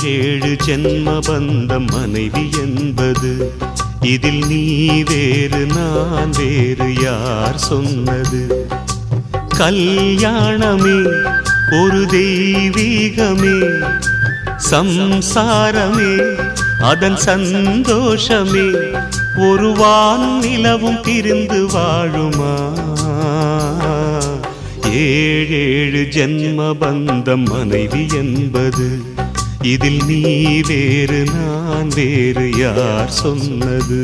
ஏழு ஜென்ம பந்தம் மனைவி என்பது, இதில் நீ வேறு நான் வேறு யார் சொன்னது? கல்யாணமே ஒரு தெய்வீகமே, சம்சாரமே அதன் சந்தோஷமே, ஒரு வான் நிலவும் பிரிந்து வாழுமா? ஏழேழு ஜென்ம பந்தம் மனைவி என்பது, இதில் நீ வேறு நான் வேறு யார் சொன்னது?